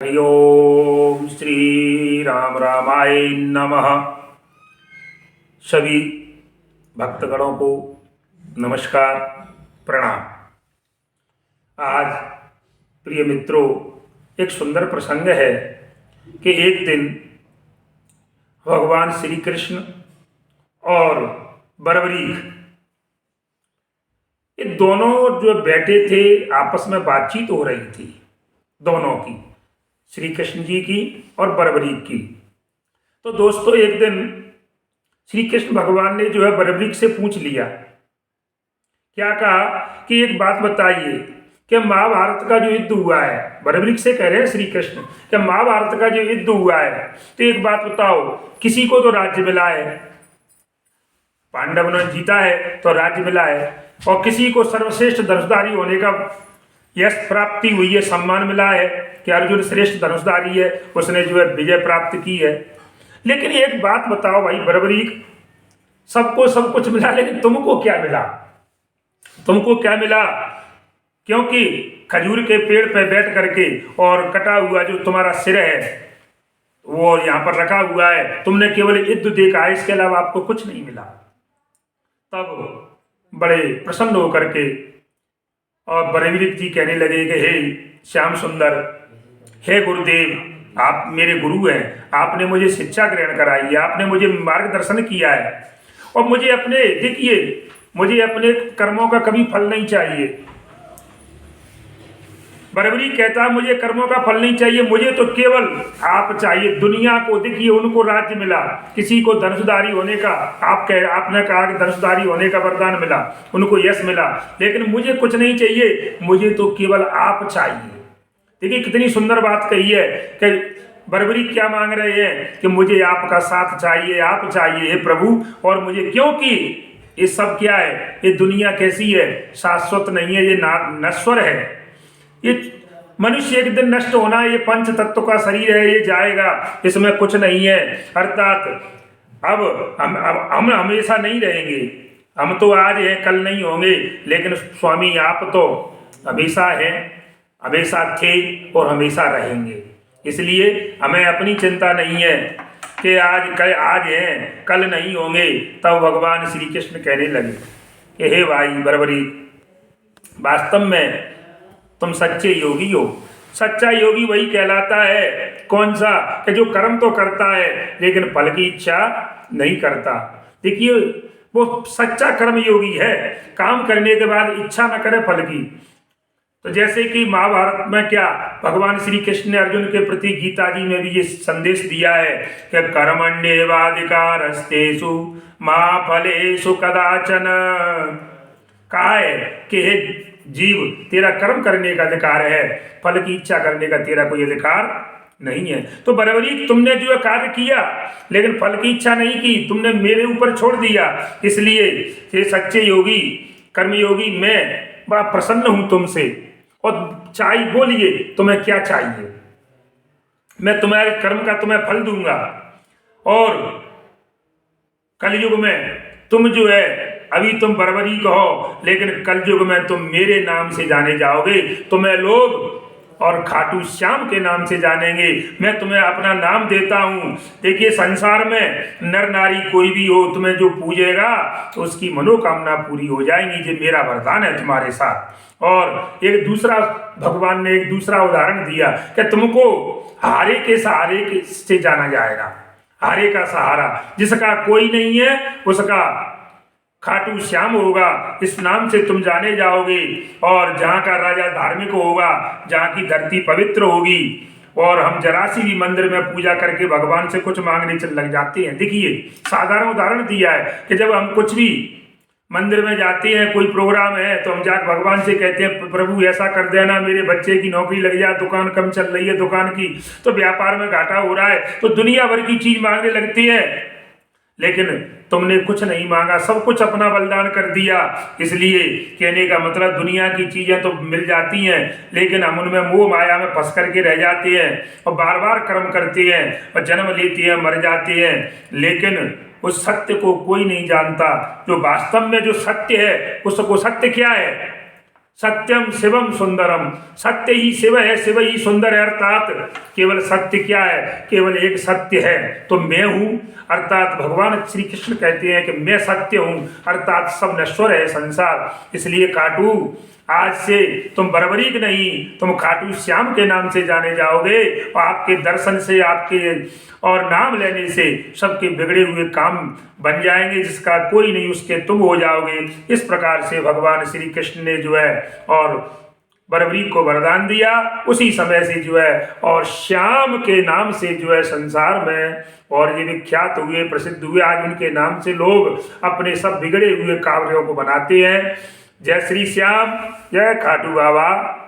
हरि ओम श्री राम रामाय नमः। सभी भक्तगणों को नमस्कार, प्रणाम। आज प्रिय मित्रों, एक सुंदर प्रसंग है कि एक दिन भगवान श्री कृष्ण और बर्बरीक ये दोनों जो बैठे थे आपस में बातचीत हो रही थी, दोनों की, श्री कृष्ण जी की और बर्बरीक की। तो दोस्तों, एक दिन श्री कृष्ण भगवान ने जो है बर्बरीक से पूछ लिया, क्या कहा कि एक बात बताइए कि महाभारत का जो युद्ध हुआ है, बर्बरीक से कह रहे हैं श्री कृष्ण कि महाभारत का जो युद्ध हुआ है, तो एक बात बताओ, किसी को तो राज्य मिला है, पांडव ने जीता है तो राज्य मिला है, और किसी को सर्वश्रेष्ठ धनुषधारी होने का यश प्राप्ति हुई है, सम्मान मिला है कि अर्जुन श्रेष्ठ धनुषधारी है, उसने जो है विजय प्राप्त की है। लेकिन एक बात बताओ भाई बर्बरीक, सबको सब कुछ मिला, लेकिन तुमको क्या मिला? तुमको क्या मिला? क्योंकि खजूर के पेड़ पर बैठ करके और कटा हुआ जो तुम्हारा सिर है वो यहाँ पर रखा हुआ है, तुमने केवल युद्ध देखा है, इसके अलावा आपको कुछ नहीं मिला। तब बड़े प्रसन्न होकर के और बर्बरीक जी कहने लगे कि हे श्याम सुंदर, हे गुरुदेव, आप मेरे गुरु हैं, आपने मुझे शिक्षा ग्रहण कराई है, आपने मुझे मार्गदर्शन किया है, और मुझे अपने कर्मों का कभी फल नहीं चाहिए। बर्बरीक कहता है मुझे कर्मों का फल नहीं चाहिए, मुझे तो केवल आप चाहिए। दुनिया को देखिए, उनको राज्य मिला, किसी को धनुषधारी होने का, आपने कहा कि धनुषधारी होने का वरदान मिला, उनको यश मिला, लेकिन मुझे कुछ नहीं चाहिए, मुझे तो केवल आप चाहिए। देखिए कितनी सुंदर बात कही है कि बर्बरीक क्या मांग रहे हैं कि मुझे आपका साथ चाहिए, आप चाहिए हे प्रभु। और मुझे, क्योंकि ये सब क्या है, ये दुनिया कैसी है, शाश्वत नहीं है, ये नश्वर है, ये मनुष्य एक दिन नष्ट होना, ये पंच तत्व का शरीर है, ये जाएगा, इसमें कुछ नहीं है। अर्थात अब हम हमेशा नहीं रहेंगे, हम तो आज हैं कल नहीं होंगे, लेकिन स्वामी आप तो हमेशा हैं, हमेशा थे और हमेशा रहेंगे। इसलिए हमें अपनी चिंता नहीं है कि आज हैं कल नहीं होंगे। तब भगवान श्री कृष्ण कहने लगे कि हे भाई बर्बरीक, वास्तव में तुम सच्चे योगी हो। सच्चा योगी वही कहलाता है, कौन सा, कि जो कर्म तो करता है लेकिन फल की इच्छा नहीं करता। देखिए वो सच्चा कर्म योगी है, काम करने के बाद इच्छा न करे फल की। तो जैसे कि महाभारत में क्या भगवान श्री कृष्ण ने अर्जुन के प्रति गीता जी में भी ये संदेश दिया है कि कर्मण्येवाधिकारस्तेषु मा फलेषु कदाचन। कहा है कि हे जीव, तेरा कर्म करने का अधिकार है, फल की इच्छा करने का तेरा कोई अधिकार नहीं है। तो बर्बरीक, तुमने जो कार्य किया लेकिन फल की इच्छा नहीं की, तुमने मेरे ऊपर छोड़ दिया। इसलिए ये सच्चे योगी, कर्मयोगी, मैं बड़ा प्रसन्न हूं तुमसे। और चाहिए, बोलिए तुम्हें क्या चाहिए, मैं तुम्हारे कर्म का तुम्हें फल दूंगा। और कलयुग में तुम जो है, अभी तुम बर्बरीक हो, लेकिन कलयुग में तुम मेरे नाम से जाने जाओगे, तुम्हें लोग और खाटू श्याम के नाम से जानेंगे। मैं तुम्हें अपना नाम देता हूँ। देखिए संसार में नर नारी कोई भी हो, तुम्हें जो पूजेगा तो उसकी मनोकामना पूरी हो जाएंगी। ये मेरा वरदान है तुम्हारे साथ। और एक दूसरा, भगवान ने एक दूसरा उदाहरण दिया कि तुमको हारे के सहारे से जाना जाएगा। हारे का सहारा जिसका कोई नहीं है, उसका खाटू श्याम होगा, इस नाम से तुम जाने जाओगे। और जहाँ का राजा धार्मिक होगा, जहाँ की धरती पवित्र होगी। और हम जरा सी भी मंदिर में पूजा करके भगवान से कुछ मांगने चल लग जाते हैं। देखिए साधारण उदाहरण दिया है कि जब हम कुछ भी मंदिर में जाते हैं, कोई प्रोग्राम है, तो हम जाकर भगवान से कहते हैं प्रभु ऐसा कर देना, मेरे बच्चे की नौकरी लग जाए, दुकान कम चल रही है, दुकान की तो व्यापार में घाटा हो रहा है, तो दुनिया भर की चीज मांगने लगती है। लेकिन तुमने कुछ नहीं मांगा, सब कुछ अपना बलिदान कर दिया। इसलिए कहने का मतलब दुनिया की चीजें तो मिल जाती हैं, लेकिन हम उनमें मोह माया में फंस करके रह जाते हैं और बार बार कर्म करते हैं और जन्म लेते हैं, मर जाते हैं। लेकिन उस सत्य को कोई नहीं जानता, जो वास्तव में जो सत्य है, उसको सत्य क्या है? सत्यम शिवम सुंदरम, सत्य ही शिव है, शिव ही सुंदर है। अर्थात केवल सत्य क्या है, केवल एक सत्य है, तो मैं हूं। अर्थात भगवान श्री कृष्ण कहते हैं कि मैं सत्य हूं, अर्थात सब नश्वर है संसार। इसलिए खाटू आज से तुम बरबरीक नहीं, तुम खाटू श्याम के नाम से जाने जाओगे, और आपके दर्शन से, आपके और नाम लेने से सबके बिगड़े हुए काम बन जाएंगे, जिसका कोई नहीं उसके तुम हो जाओगे। इस प्रकार से भगवान श्री कृष्ण ने जो है और बरबरीक को वरदान दिया। उसी समय से जो है और श्याम के नाम से जो है संसार में और ये विख्यात हुए, प्रसिद्ध हुए। आज उनके नाम से लोग अपने सब बिगड़े हुए कार्यों को बनाते हैं। जय श्री श्याम, जय खाटू बाबा।